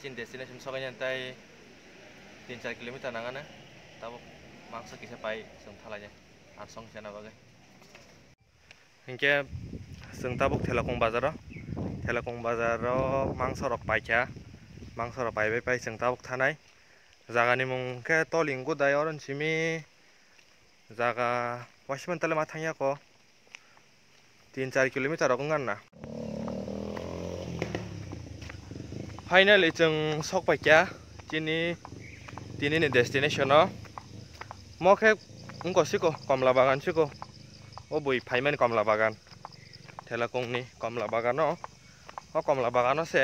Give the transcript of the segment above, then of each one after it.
cin destination sokanya ntai 3-4 kilometer nangana tabuk mangsa kisa pai seng thalanya arsong sana bagai hingke seng tabuk thelakong bazaro mangsa rok paikya mangsa rok pai seng tabuk thanai jagani mung ke tolinggu dai oron simi jaga wasiman tale ma thangya ko 3-4 kilometer rok nganna finally जों सकपाइया दिनै दिनैनि डेस्टिनेशनाव मखे उंगसिको कमला बागान सिको ओ बुइ फाइमान कमला बागान थेलाकोंनि कमला बागानो ओ कमला बागानो से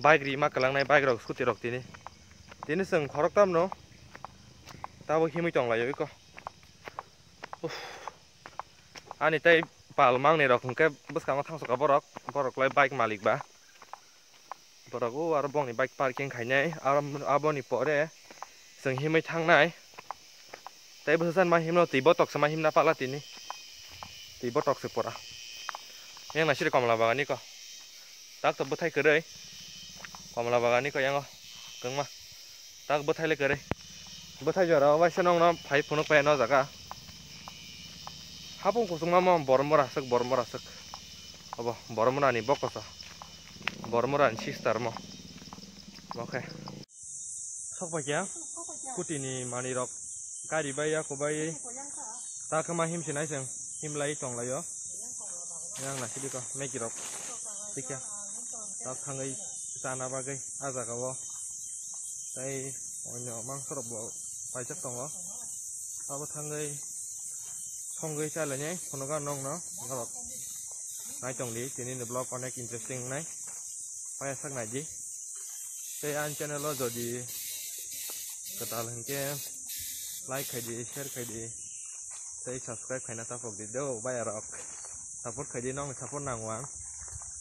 बाइक रिमा कलांनाय बाइक रक स्कुटि रक दिनै जों खरकतामनो ताबो हिमै तंलायो इको आनि तै पालमांनि रकंके बसकांगा थांसका बरकलाय बाइक मालिक बा बरको आरो बंनि बाइक पार्किंग खायनाय आबोनि परे जों हिमै थांनाय तै बसान मा हिमनो तिबो तकसे मा हिमना पाला तिनि तिबो तकसे परा यांना सिरि कमला बागानि को ताक तो बथाय करै कमला बागानि को यांगो गंमा ताक बथायले करै बथाय जरा वाइसे नंगना फाइ फुनो पाय न जागा हापुं कुसुंगा म बरमरासक अब बरमरानि बकसा बरमरानि सिस्टार म ओके सकपाइया कुटिनि मानि रक गारि बाया खबाइ ताकमा हिमसिनाय जों हिमलाय तंलायो यांना सिदिको मेगि रक थिका ताक थाङै जाना बागै आजागाव तै अन्य मांसरब पाइजक दङ ताबो थाङै संगै चालायनाय फनगा नंनो रक नाय तंदि दिनैनि ब्लग अनेक इन्टारेस्टिं नाय पाया saknai di tei an channel lo jodi ketal hengke like khaidi share khaidi tei subscribe khaina tapok di do baya rok support khaidi nong support nangwang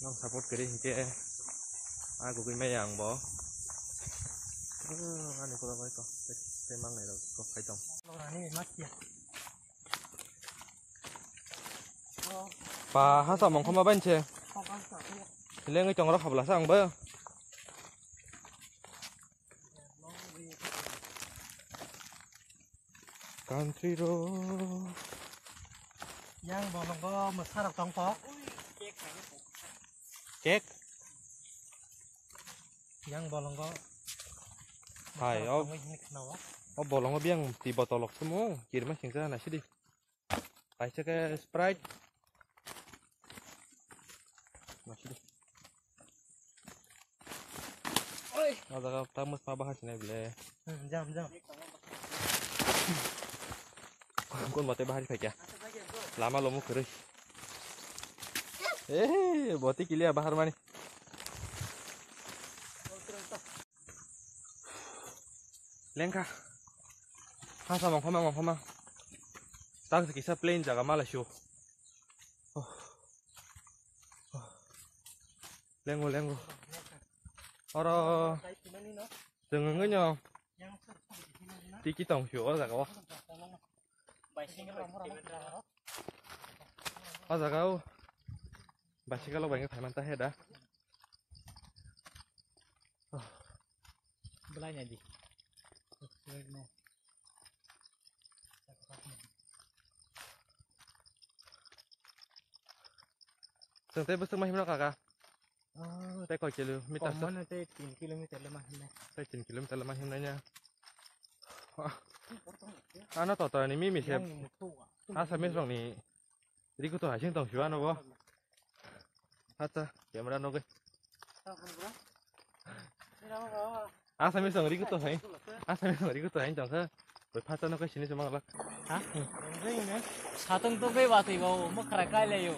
nong support kari hengke aku gui mayang bo ani ko bai ko tei mang nai rok ko khai tong ani makia pa ha sa mong khoma ban che lên cái trong đó học là sao bơ country road yang bolong có một sao đọc trong phó chết yang bolong có phải ô bolong có biang thì botol lọc semua chỉ mà chừng ra này chứ đi phải cho cái sprite mà chứ đi ada tamu bahas ini boleh jam kon mate bahas kayak lama lomo kere boti kilia bahar mani lengka hasa mong tak sekisa plain jaga malas yo lengo oro đừng ngứa nhau tí chỉ tổng hiểu là có giờ câu bà chỉ có lâu cái phải mang tay hết đã belai nya di sừng tê bớt sừng mai nó cả tay coi chịu mít ta mana teh 3 km lemah ini tay 3 km lemah hôm nay nha nó tỏ này mi xem sao biết rằng này đi có tôi hải sinh tổng chúa nó có ta kiểm tra nó cái sao biết rằng đi có tôi hải sao biết rằng đi có tôi hải tổng thế rồi phát nó cái xin cho mang lắc hả cái này satu tuh cái batu bau mau kerai leo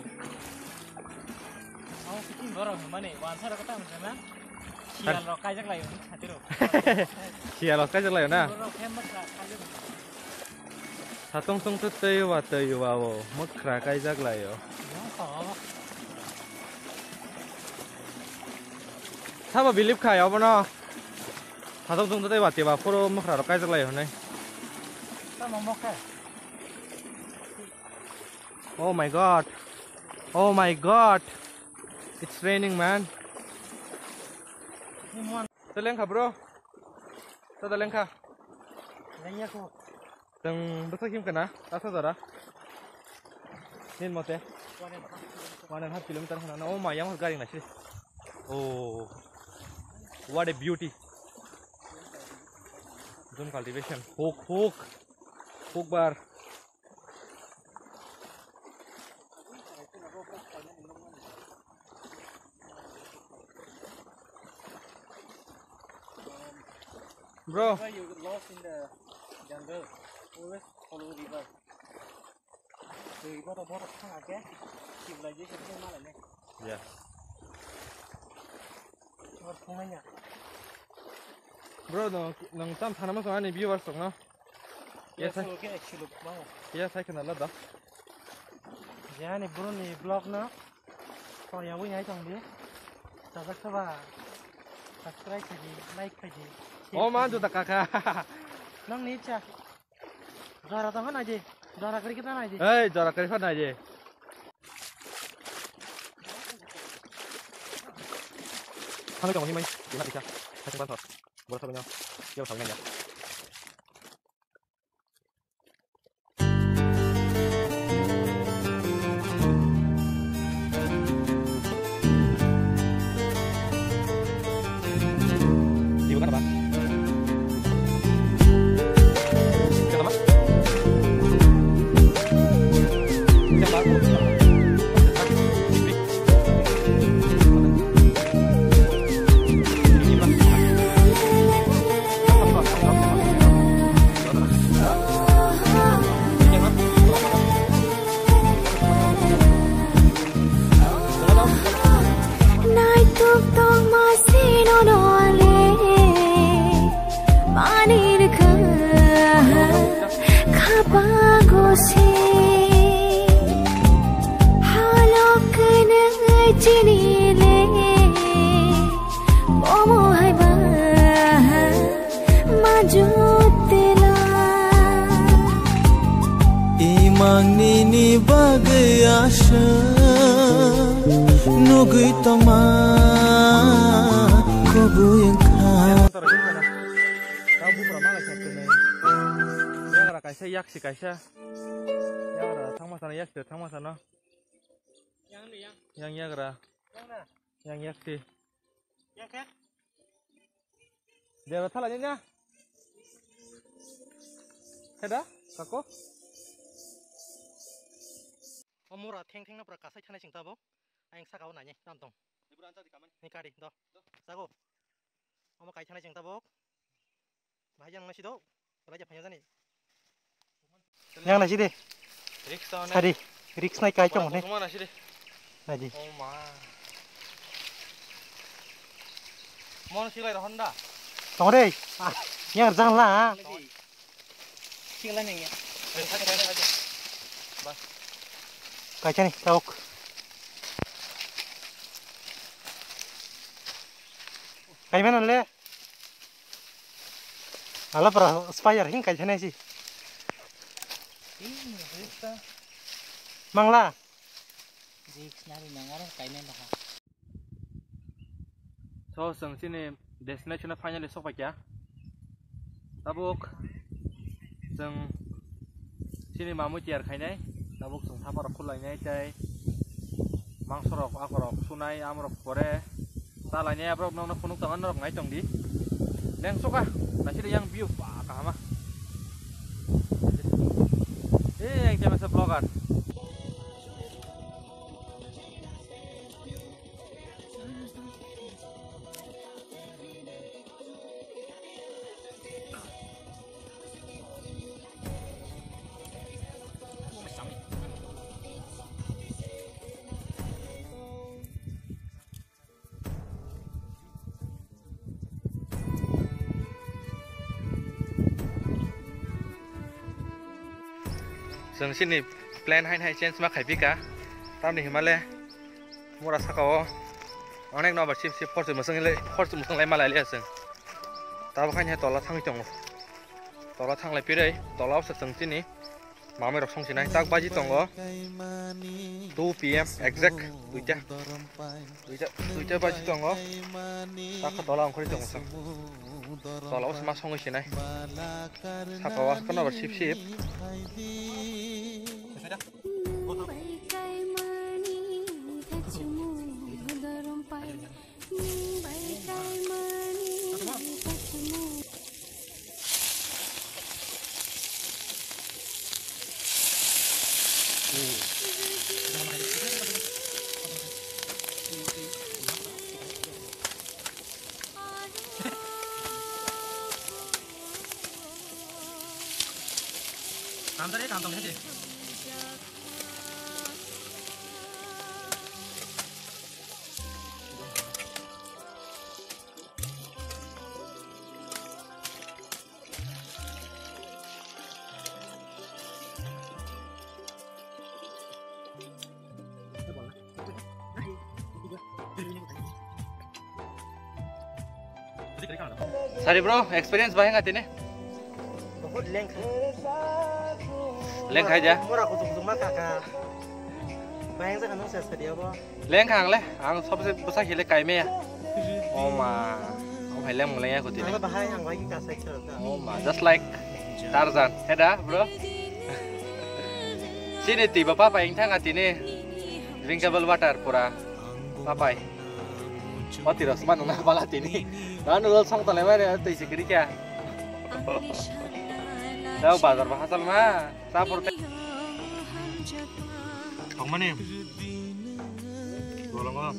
oh bikin borong mana wansa ada kata macam sial lo kajak lah yun hati lo sial lo kajak lah yun na satong tong tuh wow mau kerai kajak lah yo sama belief kaya apa no satong tong tuh wati ba puro mau kerai kajak lah yun nih sama mau ke oh my god it's raining man Lengka bro. Tada lengka. Lengnya kok. Teng besar kim kena? Asa zara. Nin mote. 1.5 kilometer kana. Oh my, yang garing na sih. Oh. What a beauty. Zone cultivation. Hook bar. Bro. Why you get lost in the jungle? Always follow river. The river to bot thang ake. Civilization ke mana ni? Ya. Or phunanya. Bro, nang tam thana ma sanga ni viewers sok na. Yes, okay, actually, mau. Ya saya kenal lah dah. Ya ni bro ni vlog na. Kau yang punya itu dia. Sabak sabak. Subscribe saja, like saja. Oh man, juta kakak. Nang ni cah. Zara tangan aja. Zara kiri kita aja. Eh, jarak kerja aja. Hang jong ni mai, gimana bisa? Kasih bantuan. Boleh sabanya. Jauh sabanya. Mangnini bagai asa nugui toma kobu yang kau. Kabu pernah lagi kena. Ya gara kaisa yak si kaisa. Ya gara thang sana yak tu thang sana. Yang ni yang. Yang ya gara. Yang na. Yang yak si. Yang kan? Dia betul aja nya. Ada? Kako? Murah teng na prakasai chana sing tabo. Ayang sakau nanya tantong. Ibu ranca di kamar. Ni kari do. Sago. Oma kai chana sing tabo. Bahayang nasi do. Raja panjang ni. Yang nasi deh. Riks tahun Tadi. Riks naik kai chong ni. Semua nasi deh. Nasi. Oh ma. Mau nasi lagi Honda. Tong deh. Yang jangan lah. Singlan yang ya. Aja. Bas. Kaca nih, tauk. Kayak mana le? Alah pernah spire hing kaca nih sih. Mangla. So sang sini destination final esok pak ya. Tabuk sang sini mamu ciar kainai. Tabuk sang sapar kulai nai cai. Mangsorok akorok sunai amrok kore. Salahnya bro nong punuk tangan rok ngai tong di. Leng suka. Nasi yang view wah kah mah. Yang cuma seblogan. Sang sini plan hai chance mak khai pika tam ni himale mura sakao onek no bachip sip force musang lai malai le sang tab khanya tola thang chong tola thang lai pirai tola sa sang sini Mami rok song sinai tak baji tongo 2 PM exact duita baji tongo tak dola angkori tongo sang dola os ma song sinai sapawa kono bar sip Kantor ya kantong aja. Sorry bro, experience bahaya nggak ini? बहुत lengk. Lengk aja. Murah kusung kakak. Bayang saya kan saya sedia apa? Lengk hang leh, hang सबसे besar hilang kaime ya. Oh ma, oh hilang mulai aku ini. Apa bahaya yang lagi kasih cerita? Oh ma, just like Tarzan, heda bro. Sini tiba papa yang tengah ini drinkable water pura, papai. Oh tidak, seman nggak pala ini. Dan dulu sang telemar itu isi kiri ya. Tahu bazar bahasa mah, sapur. Kau mana? Golong golong.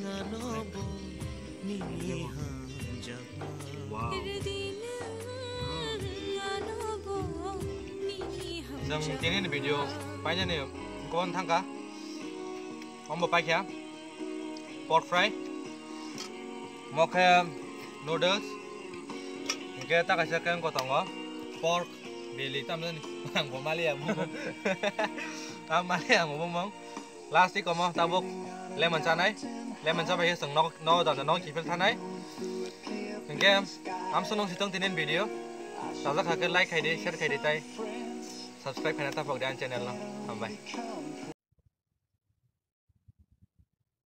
Wow. Yang ini video, banyak nih. Kau tangka? Om bapak ya? Pork fry, mocha noodles. Kita kasih kau tangga pork. Beli tamdan ang pamali ang mong last ko mo tabok lemon sanay lemon sa bahay sang no da no kipil tanay ngke am sunong sitong tinen video sajak hakal like kai de share kai de tai subscribe kana ta pagdan channel na bye